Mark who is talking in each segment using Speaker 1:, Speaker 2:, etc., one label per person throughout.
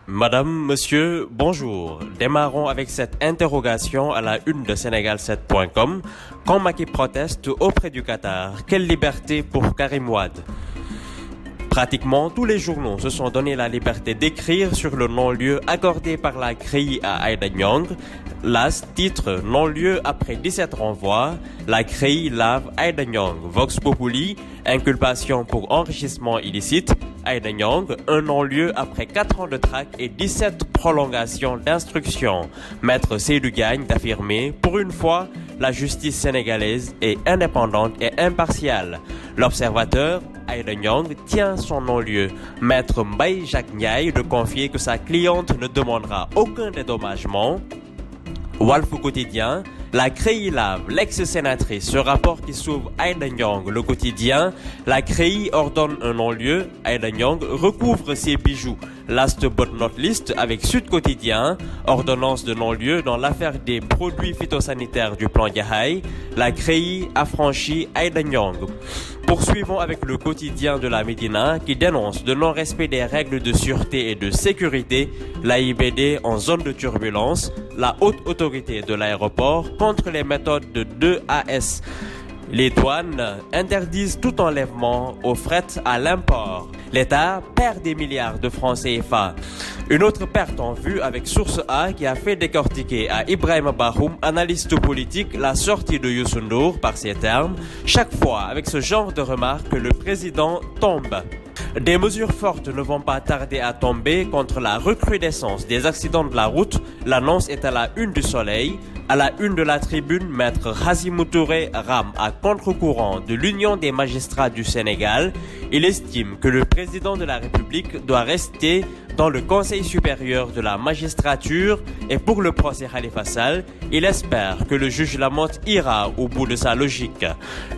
Speaker 1: Madame, monsieur, bonjour. Démarrons avec cette interrogation à la une de Sénégal7.com. Quand Macky proteste auprès du Qatar, quelle liberté pour Karim Wade? Pratiquement tous les journaux se sont donné la liberté d'écrire sur le non-lieu accordé par la CREI à Aïda Niang. L'AS titre non-lieu après 17 renvois. La CREI lave Aïda Niang. Vox Populi, inculpation pour enrichissement illicite. Aïda Niang, un non-lieu après 4 ans de traque et 17 prolongations d'instruction. Maître Seydou Diagne d'affirmer, pour une fois, la justice sénégalaise est indépendante et impartiale. L'observateur, Aïda Niang, tient son non-lieu. Maître Mbaye Jacques Ndiaye de confier que sa cliente ne demandera aucun dédommagement. Walf Quotidien, la CREI lave l'ex-sénatrice. Ce rapport qui sauve Aïda Niang. Le Quotidien, la CREI ordonne un non-lieu. Aïda Niang recouvre ses bijoux. Last but not least avec Sud Quotidien, ordonnance de non-lieu dans l'affaire des produits phytosanitaires du plan Yahaï. La CREI affranchit Aïda Niang. Poursuivons avec le Quotidien de la Médina qui dénonce le non-respect des règles de sûreté et de sécurité, l'AIBD en zone de turbulence, la haute autorité de l'aéroport contre les méthodes de 2AS. Les douanes interdisent tout enlèvement au fret à l'import. L'État perd des milliards de francs CFA. Une autre perte en vue avec Source A qui a fait décortiquer à Ibrahim Bahoum, analyste politique, la sortie de Youssou N'Dour par ces termes. Chaque fois, avec ce genre de remarques, le président tombe. Des mesures fortes ne vont pas tarder à tomber contre la recrudescence des accidents de la route. L'annonce est à la une du Soleil. À la une de la Tribune, Maître Hassimou Touré rame à contre-courant de l'Union des magistrats du Sénégal. Il estime que le président de la République doit rester dans le Conseil supérieur de la magistrature et pour le procès Khalifa Sall, il espère que le juge Lamotte ira au bout de sa logique.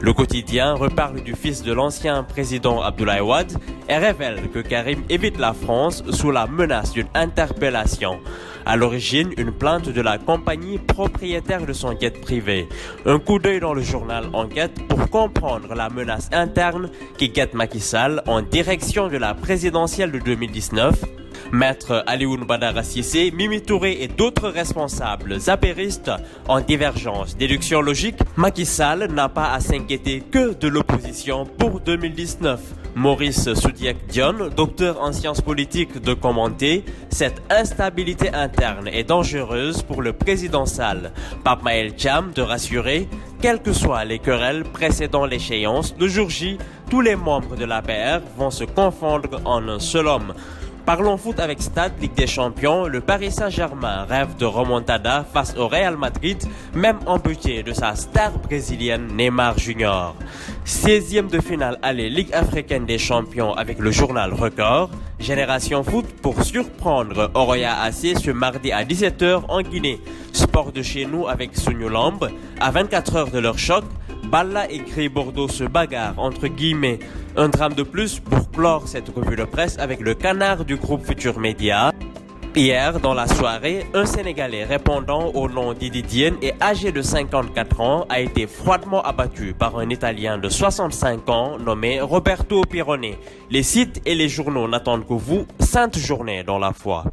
Speaker 1: Le Quotidien reparle du fils de l'ancien président Abdoulaye Wade et révèle que Karim évite la France sous la menace d'une interpellation. À l'origine, une plainte de la compagnie propriétaire de son jet privé. Un coup d'œil dans le journal Enquête pour comprendre la menace interne qui guette Macky Sall en direction de la présidentielle de 2019. Maître Alioune Badara Cissé, Mimi Touré et d'autres responsables apéristes en divergence. Déduction logique, Macky Sall n'a pas à s'inquiéter que de l'opposition pour 2019. Maurice Soudiek Dione, docteur en sciences politiques, de commenter « Cette instabilité interne est dangereuse pour le président Sall ». Pape Maël Thiam de rassurer « Quelles que soient les querelles précédant l'échéance, le jour J, tous les membres de l'APR vont se confondre en un seul homme ». Parlons foot avec Stade, Ligue des Champions. Le Paris Saint-Germain rêve de remontada face au Real Madrid, même amputé de sa star brésilienne Neymar Junior. 16e de finale aller Ligue africaine des champions avec le journal Record. Génération Foot pour surprendre Oroya AC ce mardi à 17h en Guinée. Sport de chez nous avec Sunyolamb. À 24 heures de leur choc, Balla et Gris Bordeaux se bagarrent entre guillemets. Un drame de plus pour clore cette revue de presse avec le canard du groupe Futur Média. Hier, dans la soirée, un Sénégalais répondant au nom d'Idi Diène et âgé de 54 ans a été froidement abattu par un Italien de 65 ans nommé Roberto Pirone. Les sites et les journaux n'attendent que vous, sainte journée dans la foi.